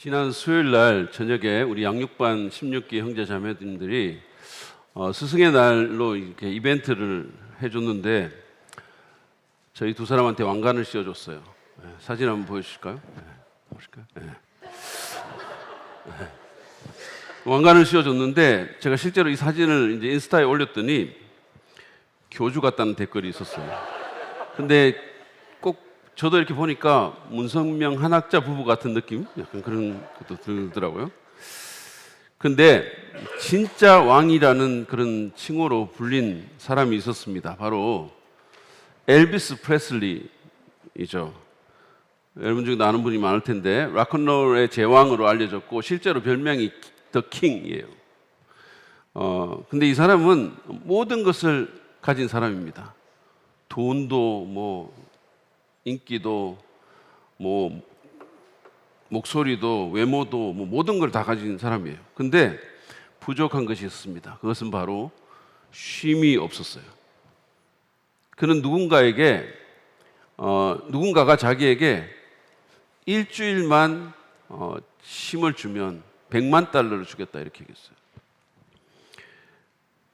지난 수요일 날 저녁에 우리 양육반 16기 형제 자매님들이 스승의 날로 이렇게 이벤트를 해줬는데 저희 두 사람한테 왕관을 씌워줬어요. 사진 한번 보여주실까요? 보실까요? 왕관을 씌워줬는데 제가 실제로 이 사진을 이제 인스타에 올렸더니 교주 같다는 댓글이 있었어요. 근데 꼭 저도 이렇게 보니까 문성명 한학자 부부 같은 느낌? 약간 그런 것도 들더라고요. 근데 진짜 왕이라는 그런 칭호로 불린 사람이 있었습니다. 바로 엘비스 프레슬리이죠. 여러분 중에 아는 분이 많을 텐데 락앤롤의 제왕으로 알려졌고 실제로 별명이 더 킹이에요. 근데 이 사람은 모든 것을 가진 사람입니다. 돈도 인기도 목소리도 외모도 모든 걸 다 가진 사람이에요. 근데 부족한 것이 있었습니다. 그것은 바로 쉼이 없었어요. 그는 누군가가 자기에게 일주일만 쉼을 주면 100만 달러를 주겠다 이렇게 얘기했어요.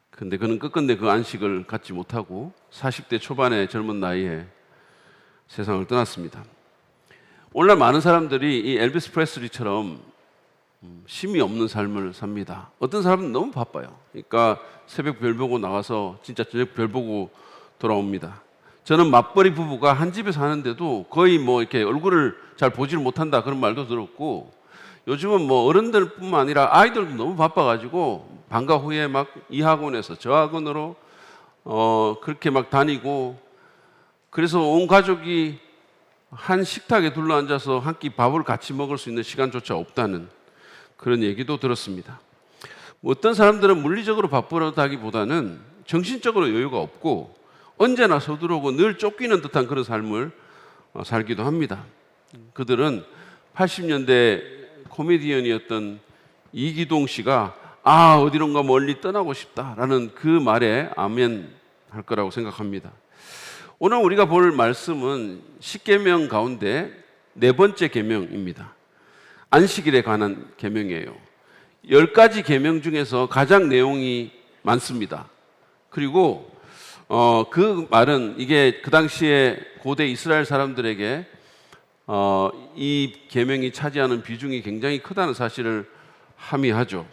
근데 그는 끝끝내 그 안식을 갖지 못하고 40대 초반의 젊은 나이에 세상을 떠났습니다. 오늘날 많은 사람들이 이 엘비스 프레슬리처럼 쉼이 없는 삶을 삽니다. 어떤 사람은 너무 바빠요. 그러니까 새벽 별 보고 나가서 진짜 저녁 별 보고 돌아옵니다. 저는 맞벌이 부부가 한 집에 사는데도 거의 이렇게 얼굴을 잘 보지를 못한다 그런 말도 들었고, 요즘은 어른들뿐만 아니라 아이들도 너무 바빠가지고 방과 후에 막 이 학원에서 저 학원으로 그렇게 막 다니고, 그래서 온 가족이 한 식탁에 둘러앉아서 한 끼 밥을 같이 먹을 수 있는 시간조차 없다는 그런 얘기도 들었습니다. 어떤 사람들은 물리적으로 바쁘다기보다는 정신적으로 여유가 없고 언제나 서두르고 늘 쫓기는 듯한 그런 삶을 살기도 합니다. 그들은 80년대 코미디언이었던 이기동 씨가 어디론가 멀리 떠나고 싶다라는 그 말에 아멘 할 거라고 생각합니다. 오늘 우리가 볼 말씀은 10계명 가운데 네 번째 계명입니다. 안식일에 관한 계명이에요. 10가지 계명 중에서 가장 내용이 많습니다. 그리고 그 말은 이게 그 당시에 고대 이스라엘 사람들에게 이 계명이 차지하는 비중이 굉장히 크다는 사실을 함의하죠.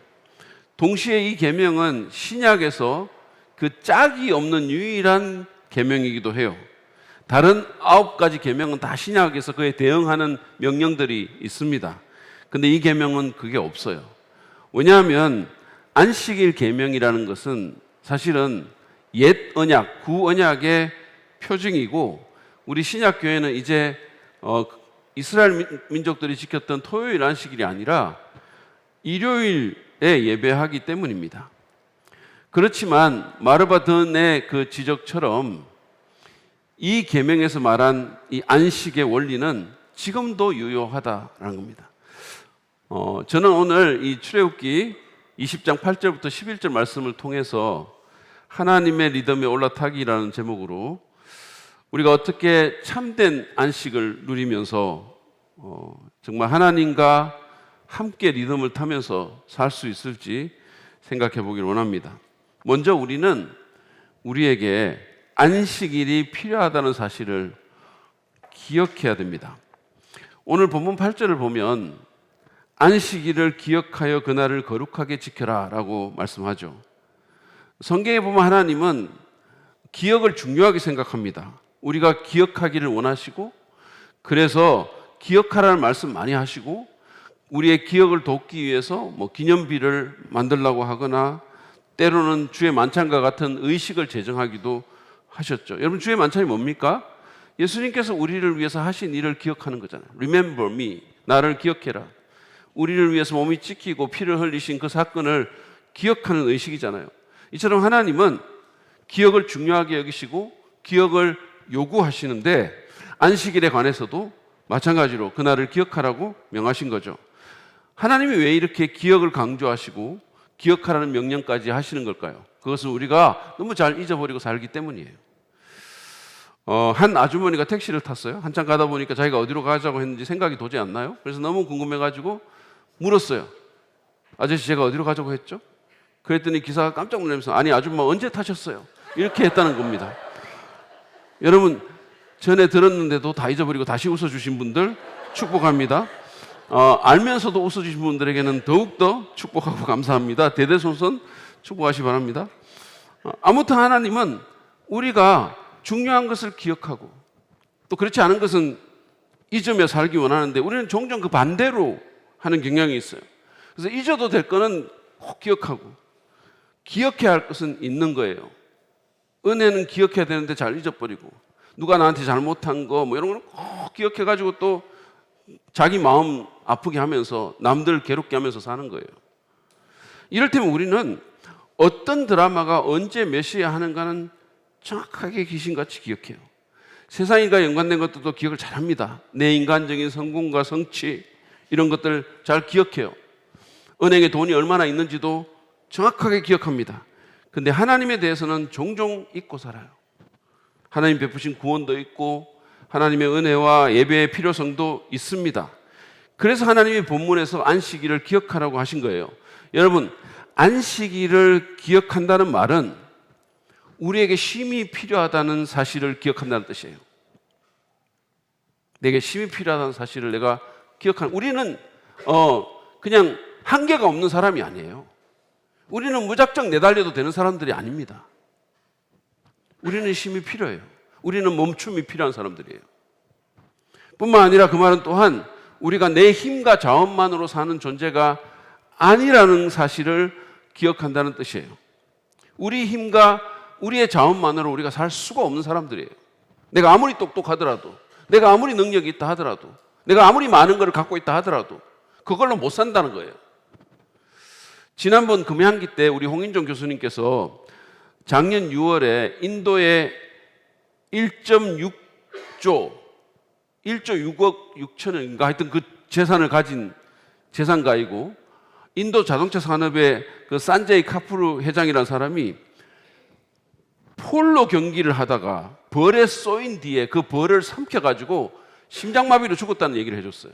동시에 이 계명은 신약에서 그 짝이 없는 유일한 계명이기도 해요. 다른 9가지 계명은 다 신약에서 그에 대응하는 명령들이 있습니다. 근데 이 계명은 그게 없어요. 왜냐하면 안식일 계명이라는 것은 사실은 옛 언약, 구 언약의 표징이고, 우리 신약 교회는 이제 이스라엘 민족들이 지켰던 토요일 안식일이 아니라 일요일에 예배하기 때문입니다. 그렇지만 마르바 드의 그 지적처럼 이 계명에서 말한 이 안식의 원리는 지금도 유효하다라는 겁니다. 저는 오늘 이 출애굽기 20장 8절부터 11절 말씀을 통해서 하나님의 리듬에 올라타기라는 제목으로 우리가 어떻게 참된 안식을 누리면서 정말 하나님과 함께 리듬을 타면서 살 수 있을지 생각해 보길 원합니다. 먼저 우리는 우리에게 안식일이 필요하다는 사실을 기억해야 됩니다. 오늘 본문 8절을 보면 안식일을 기억하여 그날을 거룩하게 지켜라 라고 말씀하죠. 성경에 보면 하나님은 기억을 중요하게 생각합니다. 우리가 기억하기를 원하시고, 그래서 기억하라는 말씀 많이 하시고, 우리의 기억을 돕기 위해서 기념비를 만들라고 하거나 때로는 주의 만찬과 같은 의식을 제정하기도 하셨죠. 여러분, 주의 만찬이 뭡니까? 예수님께서 우리를 위해서 하신 일을 기억하는 거잖아요. Remember me, 나를 기억해라. 우리를 위해서 몸이 찢기고 피를 흘리신 그 사건을 기억하는 의식이잖아요. 이처럼 하나님은 기억을 중요하게 여기시고 기억을 요구하시는데, 안식일에 관해서도 마찬가지로 그날을 기억하라고 명하신 거죠. 하나님이 왜 이렇게 기억을 강조하시고 기억하라는 명령까지 하시는 걸까요? 그것은 우리가 너무 잘 잊어버리고 살기 때문이에요. 한 아주머니가 택시를 탔어요. 한참 가다 보니까 자기가 어디로 가자고 했는지 생각이 도저히 안 나요. 그래서 너무 궁금해가지고 물었어요. 아저씨 제가 어디로 가자고 했죠? 그랬더니 기사가 깜짝 놀라면서 아니 아줌마 언제 타셨어요? 이렇게 했다는 겁니다. 여러분 전에 들었는데도 다 잊어버리고 다시 웃어주신 분들 축복합니다. 알면서도 웃어주신 분들에게는 더욱더 축복하고 감사합니다. 대대손손 축복하시 바랍니다. 아무튼 하나님은 우리가 중요한 것을 기억하고 또 그렇지 않은 것은 잊으며 살기 원하는데 우리는 종종 그 반대로 하는 경향이 있어요. 그래서 잊어도 될 거는 꼭 기억하고 기억해야 할 것은 있는 거예요. 은혜는 기억해야 되는데 잘 잊어버리고 누가 나한테 잘못한 거 뭐 이런 거는 꼭 기억해가지고 또 자기 마음 아프게 하면서 남들 괴롭게 하면서 사는 거예요. 이를테면 우리는 어떤 드라마가 언제 몇 시에 하는가는 정확하게 귀신같이 기억해요. 세상과 연관된 것들도 기억을 잘합니다. 내 인간적인 성공과 성취 이런 것들 잘 기억해요. 은행에 돈이 얼마나 있는지도 정확하게 기억합니다. 근데 하나님에 대해서는 종종 잊고 살아요. 하나님 베푸신 구원도 있고 하나님의 은혜와 예배의 필요성도 있습니다. 그래서 하나님이 본문에서 안식일을 기억하라고 하신 거예요. 여러분, 안식일을 기억한다는 말은 우리에게 쉼이 필요하다는 사실을 기억한다는 뜻이에요. 내게 쉼이 필요하다는 사실을 내가 기억하는, 우리는 그냥 한계가 없는 사람이 아니에요. 우리는 무작정 내달려도 되는 사람들이 아닙니다. 우리는 쉼이 필요해요. 우리는 멈춤이 필요한 사람들이에요. 뿐만 아니라 그 말은 또한 우리가 내 힘과 자원만으로 사는 존재가 아니라는 사실을 기억한다는 뜻이에요. 우리 힘과 우리의 자원만으로 우리가 살 수가 없는 사람들이에요. 내가 아무리 똑똑하더라도, 내가 아무리 능력이 있다 하더라도, 내가 아무리 많은 걸 갖고 있다 하더라도 그걸로 못 산다는 거예요. 지난번 금양기 때 우리 홍인종 교수님께서 작년 6월에 인도의 1.6조 6억 6천원인가 하여튼 그 재산을 가진 재산가이고 인도 자동차 산업의 그 산제이 카푸르 회장이라는 사람이 폴로 경기를 하다가 벌에 쏘인 뒤에 그 벌을 삼켜가지고 심장마비로 죽었다는 얘기를 해줬어요.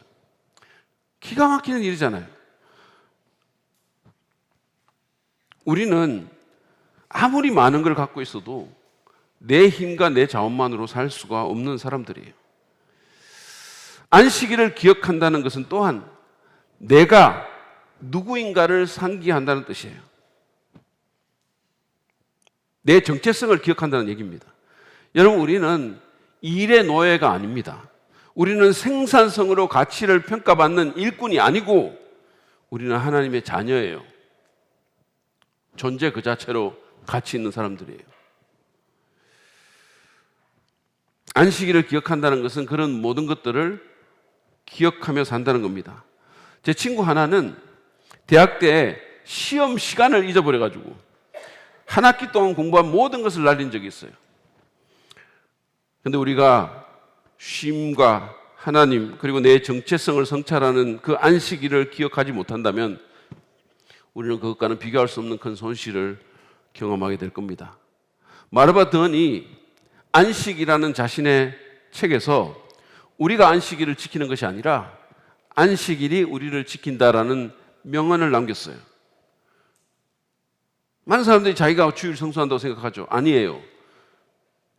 기가 막히는 일이잖아요. 우리는 아무리 많은 걸 갖고 있어도 내 힘과 내 자원만으로 살 수가 없는 사람들이에요. 안식일을 기억한다는 것은 또한 내가 누구인가를 상기한다는 뜻이에요. 내 정체성을 기억한다는 얘기입니다. 여러분, 우리는 일의 노예가 아닙니다. 우리는 생산성으로 가치를 평가받는 일꾼이 아니고 우리는 하나님의 자녀예요. 존재 그 자체로 가치 있는 사람들이에요. 안식일을 기억한다는 것은 그런 모든 것들을 기억하며 산다는 겁니다. 제 친구 하나는 대학 때 시험 시간을 잊어버려가지고 한 학기 동안 공부한 모든 것을 날린 적이 있어요. 그런데 우리가 쉼과 하나님 그리고 내 정체성을 성찰하는 그 안식일을 기억하지 못한다면 우리는 그것과는 비교할 수 없는 큰 손실을 경험하게 될 겁니다. 마르바 드언이 안식이라는 자신의 책에서 우리가 안식일을 지키는 것이 아니라 안식일이 우리를 지킨다라는 명언을 남겼어요. 많은 사람들이 자기가 주일 성수한다고 생각하죠. 아니에요.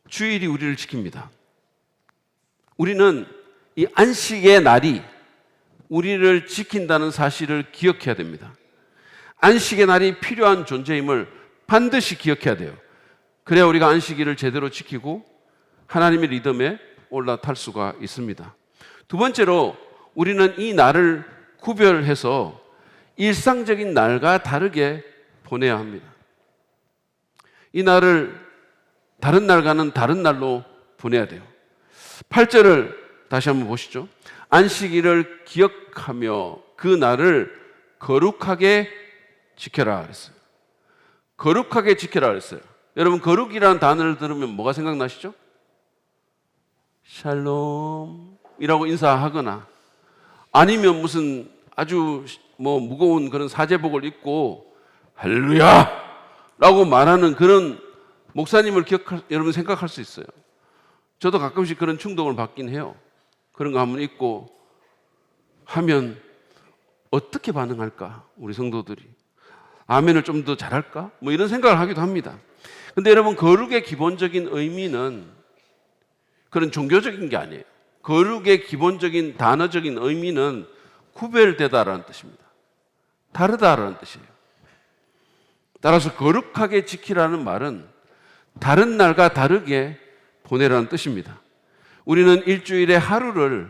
주일이 우리를 지킵니다. 우리는 이 안식의 날이 우리를 지킨다는 사실을 기억해야 됩니다. 안식의 날이 필요한 존재임을 반드시 기억해야 돼요. 그래야 우리가 안식일을 제대로 지키고 하나님의 리듬에 올라탈 수가 있습니다. 두 번째로 우리는 이 날을 구별해서 일상적인 날과 다르게 보내야 합니다. 이 날을 다른 날과는 다른 날로 보내야 돼요. 8절을 다시 한번 보시죠. 안식일을 기억하며 그 날을 거룩하게 지켜라 그랬어요. 거룩하게 지켜라 그랬어요. 여러분, 거룩이라는 단어를 들으면 뭐가 생각나시죠? 샬롬이라고 인사하거나 아니면 무슨 아주 무거운 그런 사제복을 입고 할렐루야 라고 말하는 그런 목사님을 여러분 생각할 수 있어요. 저도 가끔씩 그런 충동을 받긴 해요. 그런 거 한번 입고 하면 어떻게 반응할까? 우리 성도들이. 아멘을 좀 더 잘할까? 뭐 이런 생각을 하기도 합니다. 근데 여러분, 거룩의 기본적인 의미는 그런 종교적인 게 아니에요. 거룩의 기본적인 단어적인 의미는 구별되다라는 뜻입니다. 다르다라는 뜻이에요. 따라서 거룩하게 지키라는 말은 다른 날과 다르게 보내라는 뜻입니다. 우리는 일주일의 하루를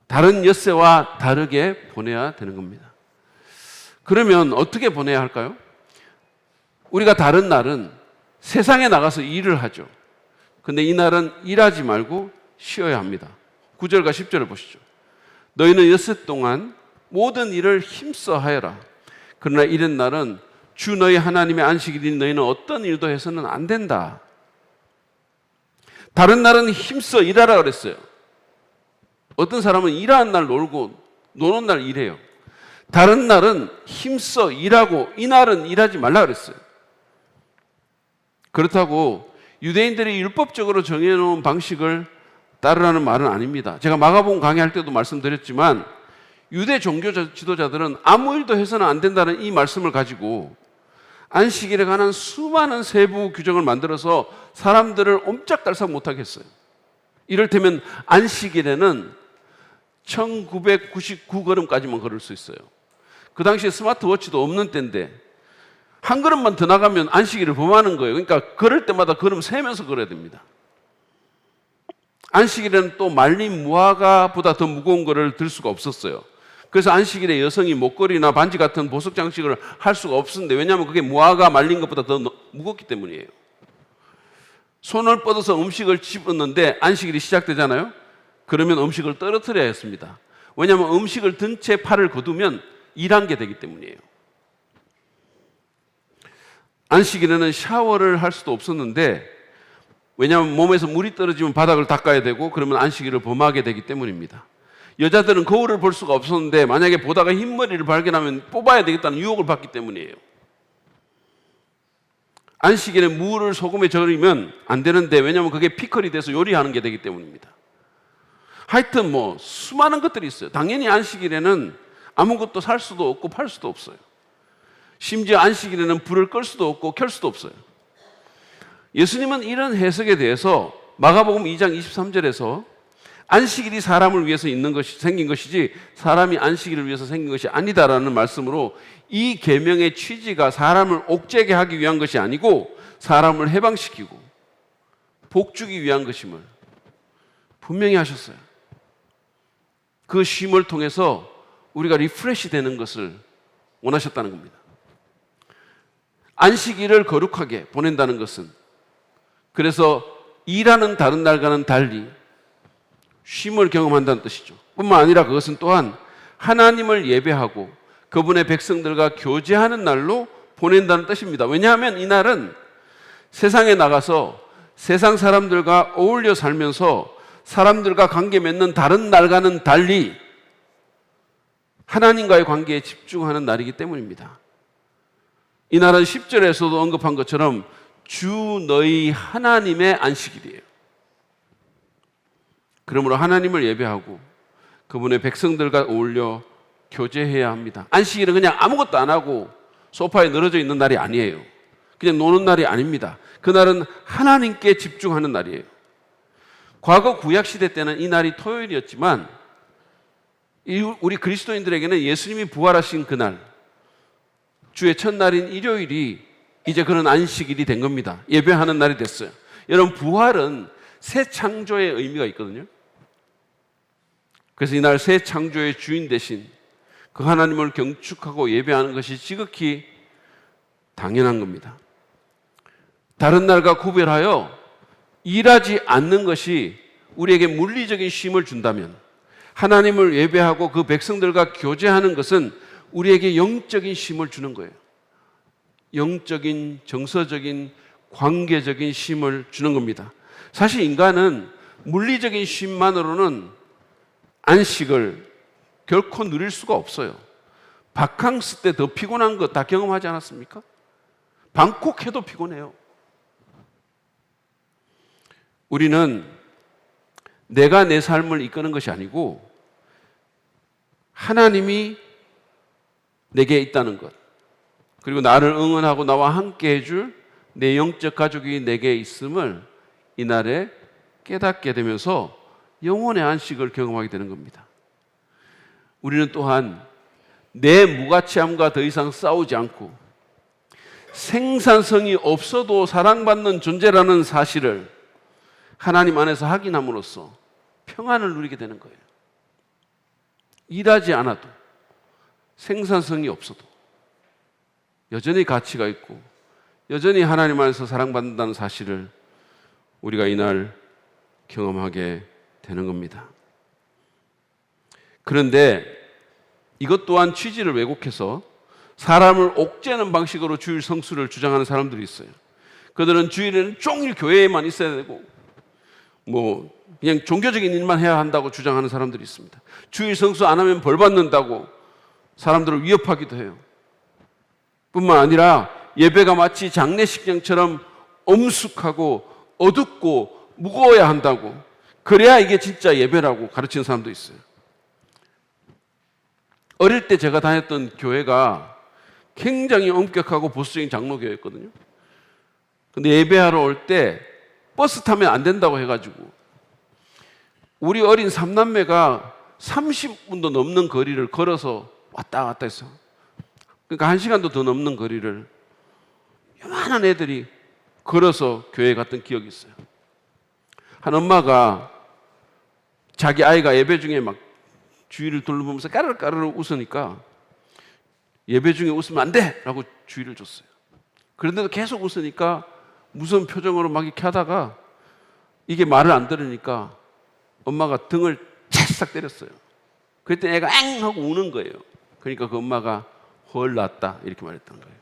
다른 엿새와 다르게 보내야 되는 겁니다. 그러면 어떻게 보내야 할까요? 우리가 다른 날은 세상에 나가서 일을 하죠. 근데 이 날은 일하지 말고 쉬어야 합니다. 9절과 10절을 보시죠. 너희는 엿새 동안 모든 일을 힘써 하여라. 그러나 이른 날은 주 너희 하나님의 안식일이니 너희는 어떤 일도 해서는 안 된다. 다른 날은 힘써 일하라 그랬어요. 어떤 사람은 일하는 날 놀고 노는 날 일해요. 다른 날은 힘써 일하고 이 날은 일하지 말라 그랬어요. 그렇다고 유대인들이 율법적으로 정해놓은 방식을 따르라는 말은 아닙니다. 제가 마가복음 강의할 때도 말씀드렸지만 유대 종교 지도자들은 아무 일도 해서는 안 된다는 이 말씀을 가지고 안식일에 관한 수많은 세부 규정을 만들어서 사람들을 옴짝달싹 못하게 했어요. 이를테면 안식일에는 1999걸음까지만 걸을 수 있어요. 그 당시에 스마트워치도 없는 때인데 한 걸음만 더 나가면 안식일을 범하는 거예요. 그러니까 걸을 때마다 걸음 세면서 걸어야 됩니다. 안식일에는 또 말린 무화과보다 더 무거운 거를 들 수가 없었어요. 그래서 안식일에 여성이 목걸이나 반지 같은 보석 장식을 할 수가 없었는데, 왜냐하면 그게 무화과 말린 것보다 더 무겁기 때문이에요. 손을 뻗어서 음식을 집었는데 안식일이 시작되잖아요. 그러면 음식을 떨어뜨려야 했습니다. 왜냐하면 음식을 든 채 팔을 거두면 일한 게 되기 때문이에요. 안식일에는 샤워를 할 수도 없었는데, 왜냐하면 몸에서 물이 떨어지면 바닥을 닦아야 되고 그러면 안식일을 범하게 되기 때문입니다. 여자들은 거울을 볼 수가 없었는데 만약에 보다가 흰머리를 발견하면 뽑아야 되겠다는 유혹을 받기 때문이에요. 안식일에 무를 소금에 절이면 안 되는데, 왜냐하면 그게 피클이 돼서 요리하는 게 되기 때문입니다. 하여튼 뭐 수많은 것들이 있어요. 당연히 안식일에는 아무것도 살 수도 없고 팔 수도 없어요. 심지어 안식일에는 불을 끌 수도 없고 켤 수도 없어요. 예수님은 이런 해석에 대해서 마가복음 2장 23절에서 안식일이 사람을 위해서 생긴 것이지 사람이 안식일을 위해서 생긴 것이 아니다라는 말씀으로 이 계명의 취지가 사람을 옥죄게 하기 위한 것이 아니고 사람을 해방시키고 복주기 위한 것임을 분명히 하셨어요. 그 쉼을 통해서 우리가 리프레시 되는 것을 원하셨다는 겁니다. 안식일을 거룩하게 보낸다는 것은, 그래서 일하는 다른 날과는 달리 쉼을 경험한다는 뜻이죠. 뿐만 아니라 그것은 또한 하나님을 예배하고 그분의 백성들과 교제하는 날로 보낸다는 뜻입니다. 왜냐하면 이 날은 세상에 나가서 세상 사람들과 어울려 살면서 사람들과 관계 맺는 다른 날과는 달리 하나님과의 관계에 집중하는 날이기 때문입니다. 이 날은 10절에서도 언급한 것처럼 주 너희 하나님의 안식일이에요. 그러므로 하나님을 예배하고 그분의 백성들과 어울려 교제해야 합니다. 안식일은 그냥 아무것도 안 하고 소파에 늘어져 있는 날이 아니에요. 그냥 노는 날이 아닙니다. 그날은 하나님께 집중하는 날이에요. 과거 구약시대 때는 이 날이 토요일이었지만 우리 그리스도인들에게는 예수님이 부활하신 그날, 주의 첫날인 일요일이 이제 그런 안식일이 된 겁니다. 예배하는 날이 됐어요. 여러분, 부활은 새 창조의 의미가 있거든요. 그래서 이날 새 창조의 주인 대신 그 하나님을 경축하고 예배하는 것이 지극히 당연한 겁니다. 다른 날과 구별하여 일하지 않는 것이 우리에게 물리적인 쉼을 준다면, 하나님을 예배하고 그 백성들과 교제하는 것은 우리에게 영적인 쉼을 주는 거예요. 영적인, 정서적인, 관계적인 쉼을 주는 겁니다. 사실 인간은 물리적인 쉼만으로는 안식을 결코 누릴 수가 없어요. 바캉스 때 더 피곤한 거 다 경험하지 않았습니까? 방콕 해도 피곤해요. 우리는 내가 내 삶을 이끄는 것이 아니고 하나님이 내게 있다는 것, 그리고 나를 응원하고 나와 함께 해줄 내 영적 가족이 내게 있음을 이날에 깨닫게 되면서 영혼의 안식을 경험하게 되는 겁니다. 우리는 또한 내 무가치함과 더 이상 싸우지 않고 생산성이 없어도 사랑받는 존재라는 사실을 하나님 안에서 확인함으로써 평안을 누리게 되는 거예요. 일하지 않아도, 생산성이 없어도 여전히 가치가 있고 여전히 하나님 안에서 사랑받는다는 사실을 우리가 이날 경험하게 되는 겁니다. 그런데 이것 또한 취지를 왜곡해서 사람을 옥죄는 방식으로 주일 성수를 주장하는 사람들이 있어요. 그들은 주일에는 종일 교회에만 있어야 되고 그냥 종교적인 일만 해야 한다고 주장하는 사람들이 있습니다. 주일 성수 안 하면 벌 받는다고 사람들을 위협하기도 해요. 뿐만 아니라 예배가 마치 장례식장처럼 엄숙하고 어둡고 무거워야 한다고, 그래야 이게 진짜 예배라고 가르치는 사람도 있어요. 어릴 때 제가 다녔던 교회가 굉장히 엄격하고 보수적인 장로교회였거든요. 근데 예배하러 올 때 버스 타면 안 된다고 해가지고 우리 어린 삼남매가 30분도 넘는 거리를 걸어서 왔다 갔다 했어요. 그러니까 1시간도 더 넘는 거리를 요만한 애들이 걸어서 교회에 갔던 기억이 있어요. 한 엄마가 자기 아이가 예배 중에 막 주위를 둘러보면서 까르르 웃으니까 예배 중에 웃으면 안 돼! 라고 주의를 줬어요. 그런데도 계속 웃으니까 무서운 표정으로 막 이렇게 하다가 이게 말을 안 들으니까 엄마가 등을 찰싹 때렸어요. 그랬더니 애가 앵! 하고 우는 거예요. 그러니까 그 엄마가 헐 낫다 이렇게 말했던 거예요.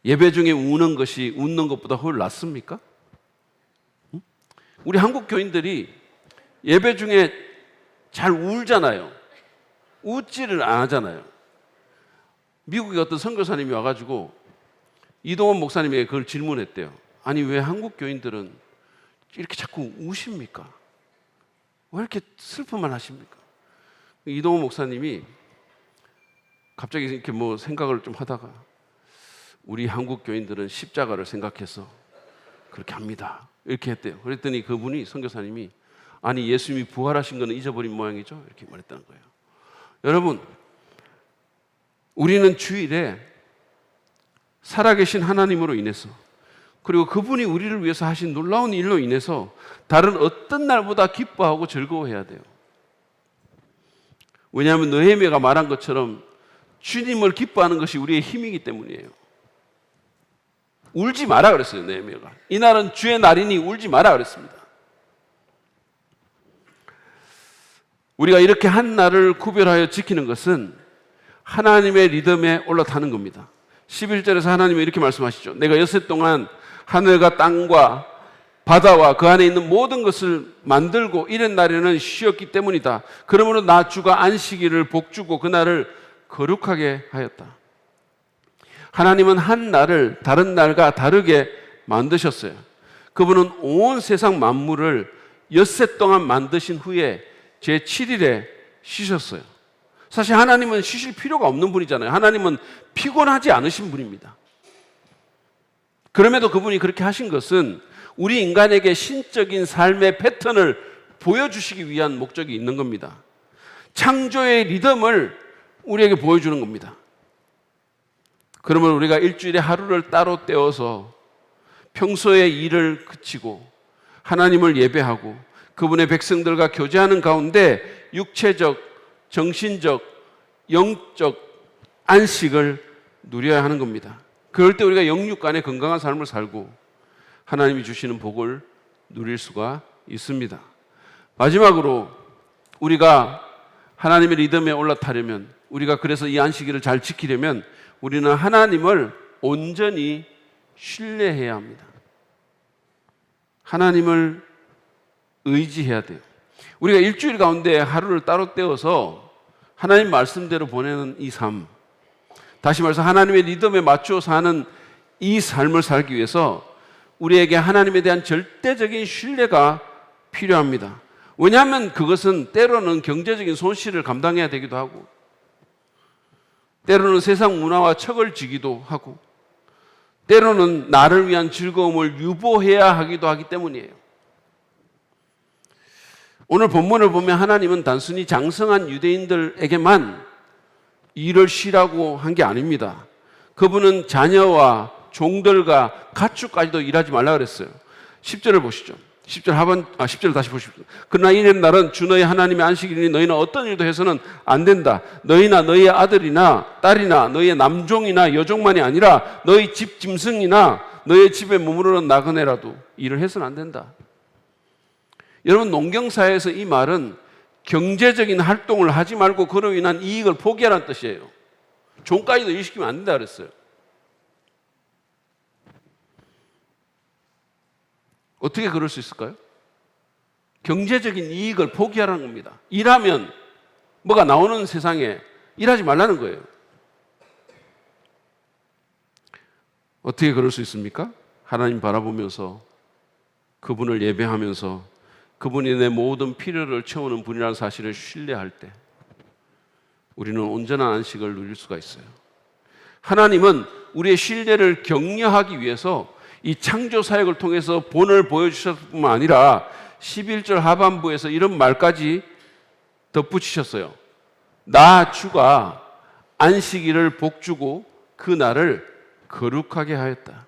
예배 중에 우는 것이 웃는 것보다 헐 낫습니까? 우리 한국 교인들이 예배 중에 잘 울잖아요. 웃지를 안 하잖아요. 미국의 어떤 선교사님이 와가지고 이동원 목사님에게 그걸 질문했대요. 아니 왜 한국 교인들은 이렇게 자꾸 우십니까? 왜 이렇게 슬픔만 하십니까? 이동원 목사님이 갑자기 이렇게 생각을 좀 하다가 우리 한국 교인들은 십자가를 생각해서 그렇게 합니다. 이렇게 했대요. 그랬더니 그분이, 선교사님이, 아니 예수님이 부활하신 거는 잊어버린 모양이죠? 이렇게 말했다는 거예요. 여러분, 우리는 주일에 살아계신 하나님으로 인해서, 그리고 그분이 우리를 위해서 하신 놀라운 일로 인해서 다른 어떤 날보다 기뻐하고 즐거워해야 돼요. 왜냐하면 느헤미야가 말한 것처럼 주님을 기뻐하는 것이 우리의 힘이기 때문이에요. 울지 마라 그랬어요, 느헤미야가. 이날은 주의 날이니 울지 마라 그랬습니다. 우리가 이렇게 한 날을 구별하여 지키는 것은 하나님의 리듬에 올라타는 겁니다. 11절에서 하나님이 이렇게 말씀하시죠. 내가 엿새 동안 하늘과 땅과 바다와 그 안에 있는 모든 것을 만들고 이른 날에는 쉬었기 때문이다. 그러므로 나 주가 안식일을 복주고 그날을 거룩하게 하였다. 하나님은 한 날을 다른 날과 다르게 만드셨어요. 그분은 온 세상 만물을 엿새 동안 만드신 후에 제7일에 쉬셨어요. 사실 하나님은 쉬실 필요가 없는 분이잖아요. 하나님은 피곤하지 않으신 분입니다. 그럼에도 그분이 그렇게 하신 것은 우리 인간에게 신적인 삶의 패턴을 보여주시기 위한 목적이 있는 겁니다. 창조의 리듬을 우리에게 보여주는 겁니다. 그러면 우리가 일주일에 하루를 따로 떼어서 평소의 일을 그치고 하나님을 예배하고 그분의 백성들과 교제하는 가운데 육체적, 정신적, 영적 안식을 누려야 하는 겁니다. 그럴 때 우리가 영육간의 건강한 삶을 살고 하나님이 주시는 복을 누릴 수가 있습니다. 마지막으로 우리가 하나님의 리듬에 올라타려면, 우리가 그래서 이 안식일을 잘 지키려면 우리는 하나님을 온전히 신뢰해야 합니다. 하나님을 의지해야 돼요. 우리가 일주일 가운데 하루를 따로 떼어서 하나님 말씀대로 보내는 이 삶, 다시 말해서 하나님의 리듬에 맞추어 사는 이 삶을 살기 위해서 우리에게 하나님에 대한 절대적인 신뢰가 필요합니다. 왜냐하면 그것은 때로는 경제적인 손실을 감당해야 되기도 하고 때로는 세상 문화와 척을 지기도 하고 때로는 나를 위한 즐거움을 유보해야 하기도 하기 때문이에요. 오늘 본문을 보면 하나님은 단순히 장성한 유대인들에게만 일을 쉬라고 한 게 아닙니다. 그분은 자녀와 종들과 가축까지도 일하지 말라 그랬어요. 10절을 보시죠. 10절 다시 보십시오. 그러나 이는 날은 주 너희 하나님의 안식일이니 너희는 어떤 일도 해서는 안 된다. 너희나 너희의 아들이나 딸이나 너희의 남종이나 여종만이 아니라 너희 집 짐승이나 너희 집에 머무르는 나그네라도 일을 해서는 안 된다. 여러분, 농경사회에서 이 말은 경제적인 활동을 하지 말고 그로 인한 이익을 포기하라는 뜻이에요. 종까지도 일시키면 안 된다 그랬어요. 어떻게 그럴 수 있을까요? 경제적인 이익을 포기하라는 겁니다. 일하면 뭐가 나오는 세상에 일하지 말라는 거예요. 어떻게 그럴 수 있습니까? 하나님 바라보면서 그분을 예배하면서 그분이 내 모든 필요를 채우는 분이라는 사실을 신뢰할 때 우리는 온전한 안식을 누릴 수가 있어요. 하나님은 우리의 신뢰를 격려하기 위해서 이 창조 사역을 통해서 본을 보여주셨을 뿐만 아니라 11절 하반부에서 이런 말까지 덧붙이셨어요. 나 주가 안식일을 복주고 그 날을 거룩하게 하였다.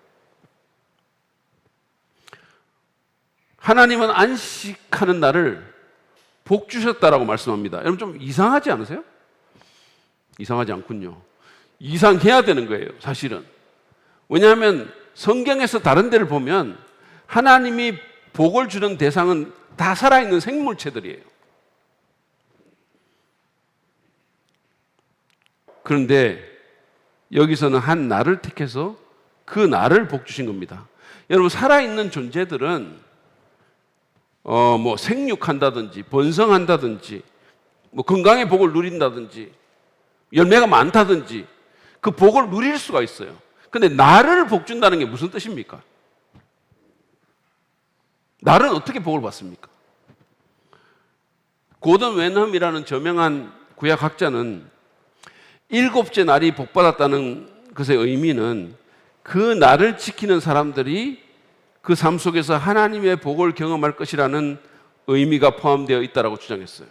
하나님은 안식하는 날을 복주셨다라고 말씀합니다. 여러분 좀 이상하지 않으세요? 이상하지 않군요. 이상해야 되는 거예요, 사실은. 왜냐하면 성경에서 다른 데를 보면 하나님이 복을 주는 대상은 다 살아있는 생물체들이에요. 그런데 여기서는 한 날을 택해서 그 날을 복 주신 겁니다. 여러분, 살아있는 존재들은 생육한다든지 번성한다든지 건강의 복을 누린다든지 열매가 많다든지 그 복을 누릴 수가 있어요. 근데 나를 복 준다는 게 무슨 뜻입니까? 나는 어떻게 복을 받습니까? 고든 웬엄이라는 저명한 구약학자는 7째 날이 복 받았다는 것의 의미는 그 날을 지키는 사람들이 그 삶 속에서 하나님의 복을 경험할 것이라는 의미가 포함되어 있다고 주장했어요.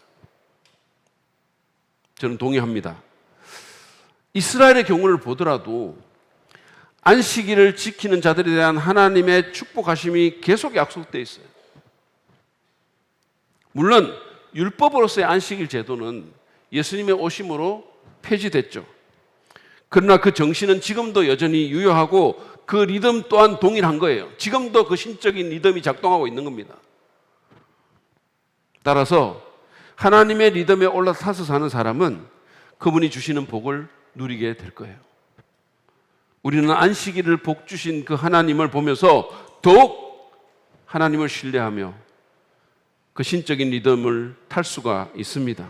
저는 동의합니다. 이스라엘의 경우를 보더라도 안식일을 지키는 자들에 대한 하나님의 축복하심이 계속 약속되어 있어요. 물론 율법으로서의 안식일 제도는 예수님의 오심으로 폐지됐죠. 그러나 그 정신은 지금도 여전히 유효하고 그 리듬 또한 동일한 거예요. 지금도 그 신적인 리듬이 작동하고 있는 겁니다. 따라서 하나님의 리듬에 올라타서 사는 사람은 그분이 주시는 복을 누리게 될 거예요. 우리는 안식일을 복 주신 그 하나님을 보면서 더욱 하나님을 신뢰하며 그 신적인 리듬을 탈 수가 있습니다.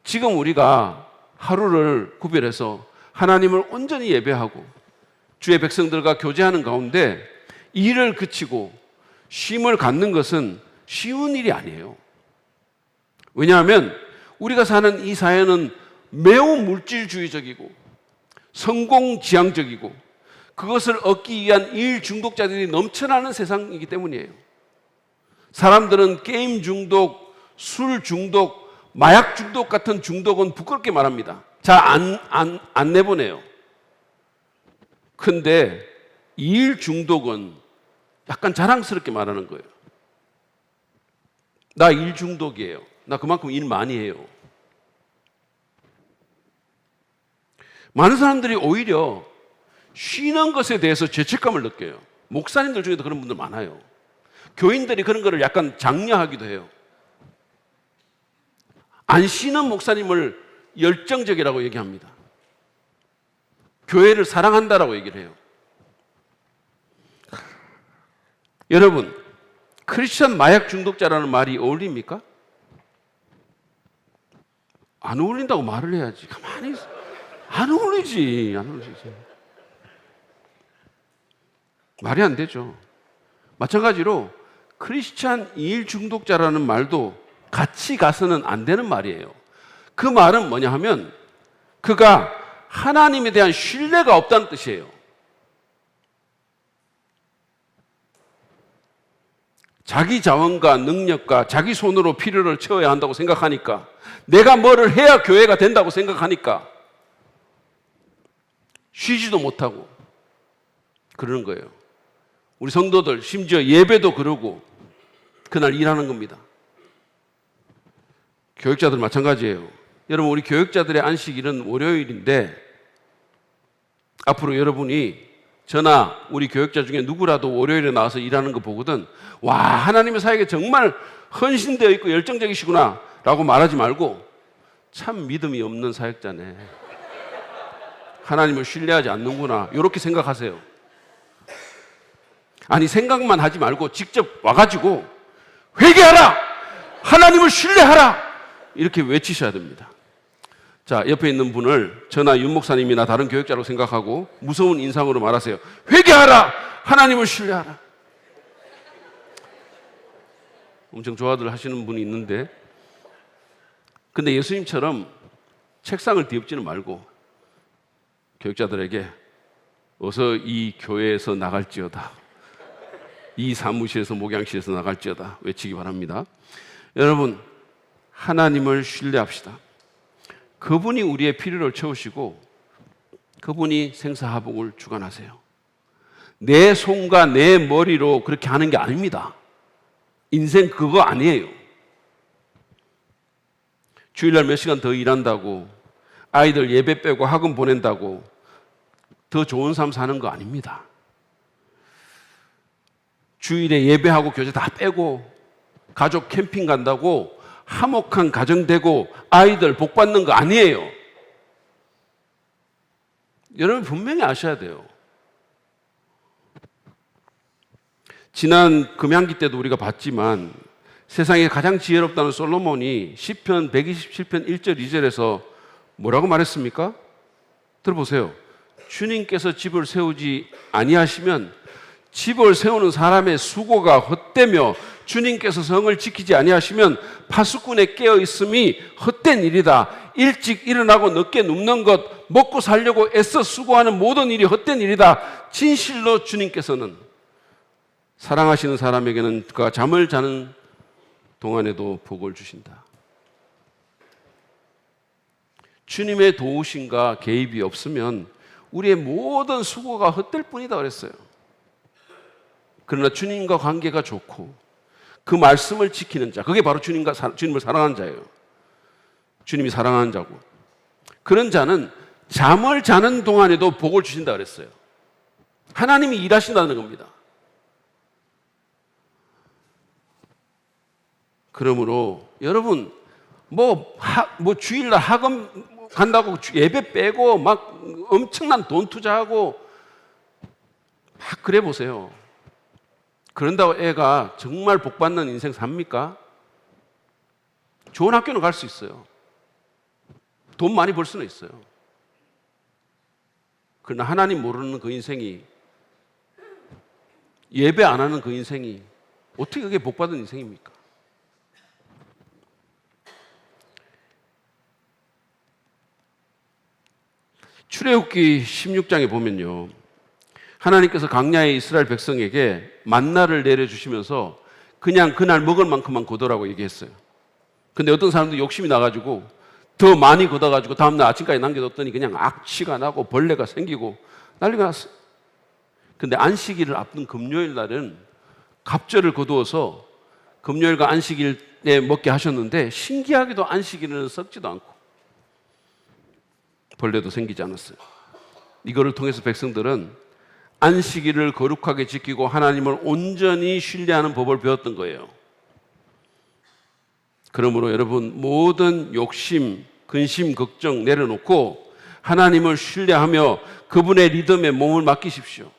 지금 우리가 하루를 구별해서 하나님을 온전히 예배하고 주의 백성들과 교제하는 가운데 일을 그치고 쉼을 갖는 것은 쉬운 일이 아니에요. 왜냐하면 우리가 사는 이 사회는 매우 물질주의적이고 성공지향적이고 그것을 얻기 위한 일 중독자들이 넘쳐나는 세상이기 때문이에요. 사람들은 게임 중독, 술 중독, 마약 중독 같은 중독은 부끄럽게 말합니다. 잘 안 내보내요. 근데 일 중독은 약간 자랑스럽게 말하는 거예요. 나 일 중독이에요. 나 그만큼 일 많이 해요. 많은 사람들이 오히려 쉬는 것에 대해서 죄책감을 느껴요. 목사님들 중에도 그런 분들 많아요. 교인들이 그런 거를 약간 장려하기도 해요. 안 쉬는 목사님을 열정적이라고 얘기합니다. 교회를 사랑한다라고 얘기를 해요. 여러분, 크리스천 마약 중독자라는 말이 어울립니까? 안 어울린다고 말을 해야지. 가만히 있어. 안 어울리지. 말이 안 되죠. 마찬가지로 크리스찬 일 중독자라는 말도 같이 가서는 안 되는 말이에요. 그 말은 뭐냐 하면 그가 하나님에 대한 신뢰가 없다는 뜻이에요. 자기 자원과 능력과 자기 손으로 필요를 채워야 한다고 생각하니까, 내가 뭐를 해야 교회가 된다고 생각하니까 쉬지도 못하고 그러는 거예요. 우리 성도들 심지어 예배도 그러고 그날 일하는 겁니다. 교육자들 마찬가지예요. 여러분, 우리 교육자들의 안식일은 월요일인데 앞으로 여러분이 저나 우리 교육자 중에 누구라도 월요일에 나와서 일하는 거 보거든, 와, 하나님의 사역에 정말 헌신되어 있고 열정적이시구나 라고 말하지 말고, 참 믿음이 없는 사역자네, 하나님을 신뢰하지 않는구나, 이렇게 생각하세요. 아니, 생각만 하지 말고 직접 와가지고 회개하라! 하나님을 신뢰하라! 이렇게 외치셔야 됩니다. 자, 옆에 있는 분을 저나 윤 목사님이나 다른 교육자라고 생각하고 무서운 인상으로 말하세요. 회개하라! 하나님을 신뢰하라! 엄청 좋아들 하시는 분이 있는데, 근데 예수님처럼 책상을 뒤엎지는 말고 교육자들에게 어서 이 교회에서 나갈지어다, 이 사무실에서 목양실에서 나갈지어다 외치기 바랍니다. 여러분, 하나님을 신뢰합시다. 그분이 우리의 필요를 채우시고 그분이 생사화복을 주관하세요. 내 손과 내 머리로 그렇게 하는 게 아닙니다. 인생 그거 아니에요. 주일날 몇 시간 더 일한다고, 아이들 예배 빼고 학원 보낸다고 더 좋은 삶 사는 거 아닙니다. 주일에 예배하고 교제 다 빼고 가족 캠핑 간다고 화목한 가정 되고 아이들 복 받는 거 아니에요. 여러분 분명히 아셔야 돼요. 지난 금양기 때도 우리가 봤지만 세상에 가장 지혜롭다는 솔로몬이 시편 127편 1절 2절에서 뭐라고 말했습니까? 들어보세요. 주님께서 집을 세우지 아니하시면 집을 세우는 사람의 수고가 헛되며 주님께서 성을 지키지 아니하시면 파수꾼에 깨어 있음이 헛된 일이다. 일찍 일어나고 늦게 눕는 것, 먹고 살려고 애써 수고하는 모든 일이 헛된 일이다. 진실로 주님께서는 사랑하시는 사람에게는 그가 잠을 자는 동안에도 복을 주신다. 주님의 도우심과 개입이 없으면 우리의 모든 수고가 헛될 뿐이다 그랬어요. 그러나 주님과 관계가 좋고 그 말씀을 지키는 자, 그게 바로 주님을 사랑하는 자예요. 주님이 사랑하는 자고, 그런 자는 잠을 자는 동안에도 복을 주신다 그랬어요. 하나님이 일하신다는 겁니다. 그러므로 여러분 뭐 주일날 학원 간다고 예배 빼고 막 엄청난 돈 투자하고 막 그래 보세요. 그런다고 애가 정말 복받는 인생 삽니까? 좋은 학교는 갈 수 있어요. 돈 많이 벌 수는 있어요. 그러나 하나님 모르는 그 인생이, 예배 안 하는 그 인생이 어떻게 그게 복받은 인생입니까? 출애굽기 16장에 보면요, 하나님께서 광야의 이스라엘 백성에게 만나를 내려주시면서 그냥 그날 먹을 만큼만 거두라고 얘기했어요. 근데 어떤 사람도 욕심이 나가지고 더 많이 걷어가지고 다음날 아침까지 남겨뒀더니 그냥 악취가 나고 벌레가 생기고 난리가 났어요. 근데 안식일을 앞둔 금요일 날은 갑절을 거두어서 금요일과 안식일에 먹게 하셨는데 신기하게도 안식일은 썩지도 않고 벌레도 생기지 않았어요. 이거를 통해서 백성들은 안식일을 거룩하게 지키고 하나님을 온전히 신뢰하는 법을 배웠던 거예요. 그러므로 여러분, 모든 욕심, 근심, 걱정 내려놓고 하나님을 신뢰하며 그분의 리듬에 몸을 맡기십시오.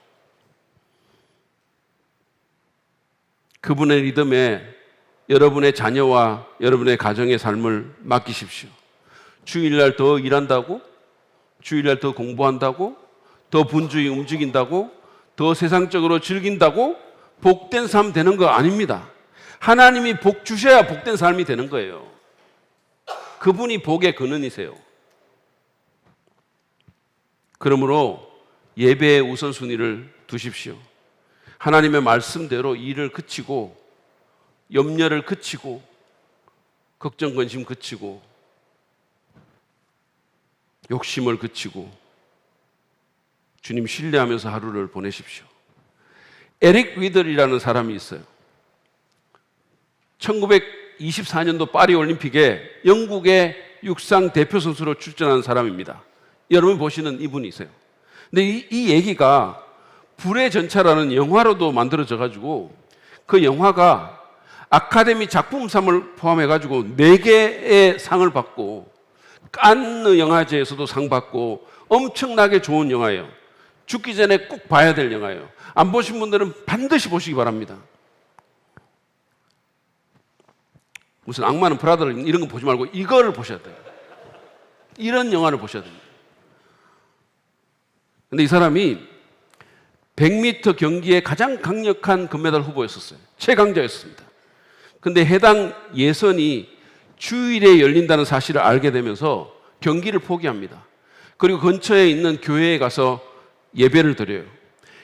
그분의 리듬에 여러분의 자녀와 여러분의 가정의 삶을 맡기십시오. 주일날 더 일한다고? 주일날 더 공부한다고? 더 분주히 움직인다고? 더 세상적으로 즐긴다고? 복된 삶 되는 거 아닙니다. 하나님이 복 주셔야 복된 삶이 되는 거예요. 그분이 복의 근원이세요. 그러므로 예배의 우선순위를 두십시오. 하나님의 말씀대로 일을 그치고 염려를 그치고 걱정 근심 그치고 욕심을 그치고 주님 신뢰하면서 하루를 보내십시오. 에릭 리들이라는 사람이 있어요. 1924년도 파리 올림픽에 영국의 육상 대표 선수로 출전한 사람입니다. 여러분 보시는 이분이세요. 근데 이 얘기가 불의 전차라는 영화로도 만들어져 가지고 그 영화가 아카데미 작품상을 포함해 가지고 4개의 상을 받고 칸느 영화제에서도 상 받고 엄청나게 좋은 영화예요. 죽기 전에 꼭 봐야 될 영화예요. 안 보신 분들은 반드시 보시기 바랍니다. 무슨 악마는 프라다를 이런 거 보지 말고 이거를 보셔야 돼요. 이런 영화를 보셔야 됩니다. 근데 이 사람이 100m 경기에 가장 강력한 금메달 후보였었어요. 최강자였습니다. 근데 해당 예선이 주일에 열린다는 사실을 알게 되면서 경기를 포기합니다. 그리고 근처에 있는 교회에 가서 예배를 드려요.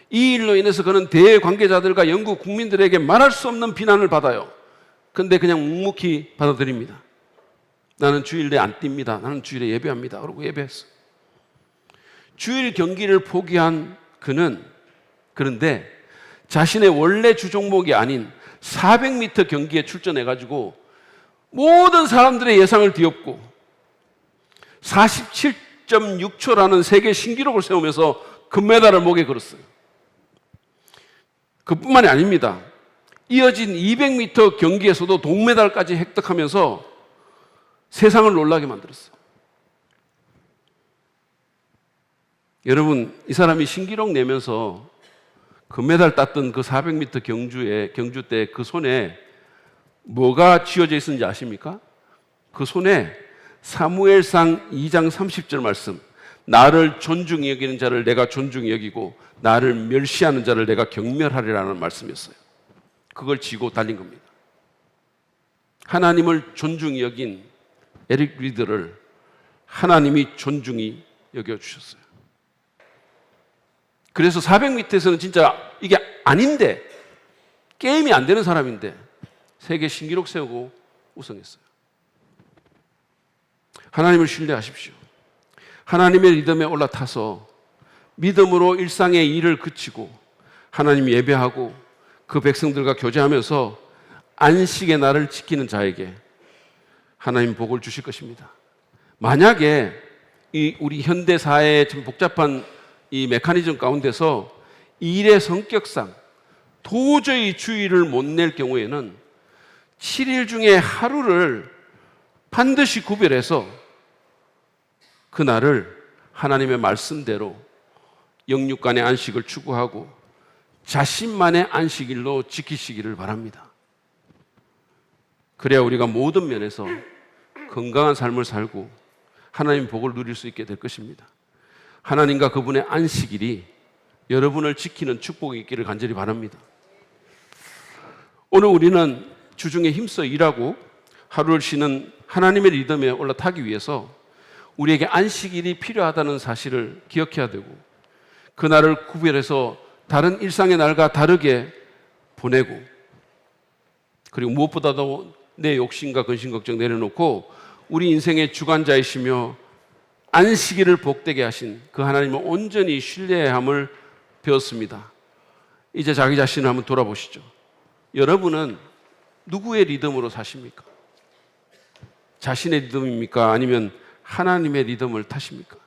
이 일로 인해서 그는 대외 관계자들과 영국 국민들에게 말할 수 없는 비난을 받아요. 근데 그냥 묵묵히 받아들입니다. 나는 주일에 안 뜁니다. 나는 주일에 예배합니다. 그러고 예배했어요. 주일 경기를 포기한 그는 그런데 자신의 원래 주종목이 아닌 400m 경기에 출전해가지고 모든 사람들의 예상을 뒤엎고 47.6초라는 세계 신기록을 세우면서 금메달을 목에 걸었어요. 그뿐만이 아닙니다. 이어진 200m 경기에서도 동메달까지 획득하면서 세상을 놀라게 만들었어요. 여러분, 이 사람이 신기록 내면서 금메달 땄던 그 400m 경주 때 그 손에 뭐가 쥐어져 있었는지 아십니까? 그 손에 사무엘상 2장 30절 말씀, 나를 존중히 여기는 자를 내가 존중히 여기고 나를 멸시하는 자를 내가 경멸하리라는 말씀이었어요. 그걸 쥐고 달린 겁니다. 하나님을 존중히 여긴 에릭 리더를 하나님이 존중히 여겨주셨어요. 그래서 400m에서는 진짜 이게 아닌데, 게임이 안 되는 사람인데 세계 신기록 세우고 우승했어요. 하나님을 신뢰하십시오. 하나님의 리듬에 올라타서 믿음으로 일상의 일을 그치고 하나님 예배하고 그 백성들과 교제하면서 안식의 날을 지키는 자에게 하나님 복을 주실 것입니다. 만약에 우리 현대 사회의 좀 복잡한 이 메커니즘 가운데서 일의 성격상 도저히 주의를 못 낼 경우에는 7일 중에 하루를 반드시 구별해서 그날을 하나님의 말씀대로 영육간의 안식을 추구하고 자신만의 안식일로 지키시기를 바랍니다. 그래야 우리가 모든 면에서 건강한 삶을 살고 하나님 복을 누릴 수 있게 될 것입니다. 하나님과 그분의 안식일이 여러분을 지키는 축복이 있기를 간절히 바랍니다. 오늘 우리는 주중에 힘써 일하고 하루를 쉬는 하나님의 리듬에 올라타기 위해서 우리에게 안식일이 필요하다는 사실을 기억해야 되고 그날을 구별해서 다른 일상의 날과 다르게 보내고 그리고 무엇보다도 내 욕심과 근심 걱정 내려놓고 우리 인생의 주관자이시며 안식일을 복되게 하신 그 하나님을 온전히 신뢰해야 함을 배웠습니다. 이제 자기 자신을 한번 돌아보시죠. 여러분은 누구의 리듬으로 사십니까? 자신의 리듬입니까? 아니면 하나님의 리듬을 타십니까?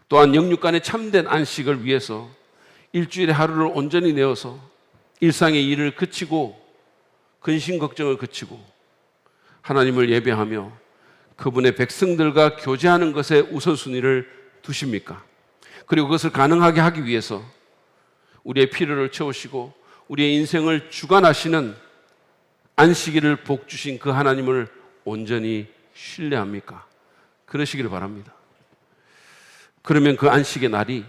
또한 영육간의 참된 안식을 위해서 일주일에 하루를 온전히 내어서 일상의 일을 그치고 근심 걱정을 그치고 하나님을 예배하며 그분의 백성들과 교제하는 것에 우선순위를 두십니까? 그리고 그것을 가능하게 하기 위해서 우리의 필요를 채우시고 우리의 인생을 주관하시는 안식일을 복 주신 그 하나님을 온전히 신뢰합니까? 그러시기를 바랍니다. 그러면 그 안식의 날이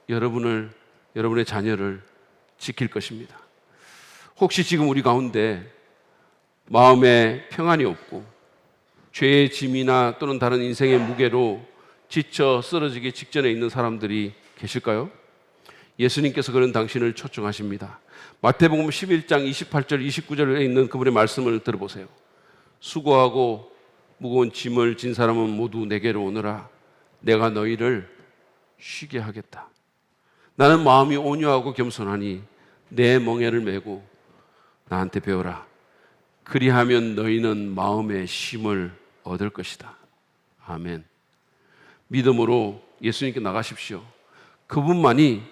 여러분의 자녀를 지킬 것입니다. 혹시 지금 우리 가운데 마음에 평안이 없고 죄의 짐이나 또는 다른 인생의 무게로 지쳐 쓰러지기 직전에 있는 사람들이 계실까요? 예수님께서 그런 당신을 초청하십니다. 마태복음 11장 28절 29절에 있는 그분의 말씀을 들어보세요. 수고하고 무거운 짐을 진 사람은 모두 내게로 오너라. 내가 너희를 쉬게 하겠다. 나는 마음이 온유하고 겸손하니 내 멍에를 메고 나한테 배우라. 그리하면 너희는 마음의 쉼을 얻을 것이다. 아멘. 믿음으로 예수님께 나가십시오. 그분만이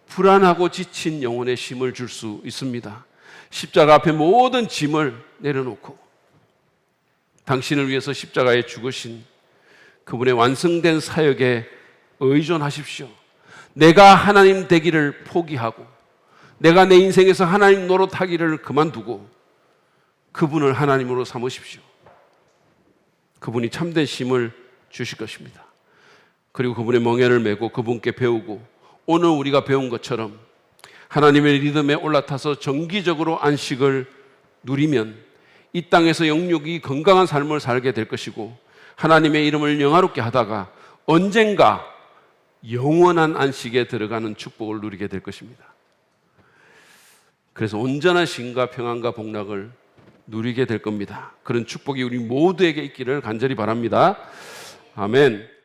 불안하고 지친 영혼의 쉼을 줄 수 있습니다. 십자가 앞에 모든 짐을 내려놓고 당신을 위해서 십자가에 죽으신 그분의 완성된 사역에 의존하십시오. 내가 하나님 되기를 포기하고 내가 내 인생에서 하나님 노릇하기를 그만두고 그분을 하나님으로 삼으십시오. 그분이 참된 쉼을 주실 것입니다. 그리고 그분의 멍에를 메고 그분께 배우고 오늘 우리가 배운 것처럼 하나님의 리듬에 올라타서 정기적으로 안식을 누리면 이 땅에서 영육이 건강한 삶을 살게 될 것이고 하나님의 이름을 영화롭게 하다가 언젠가 영원한 안식에 들어가는 축복을 누리게 될 것입니다. 그래서 온전한 쉼과 평안과 복락을 누리게 될 겁니다. 그런 축복이 우리 모두에게 있기를 간절히 바랍니다. 아멘.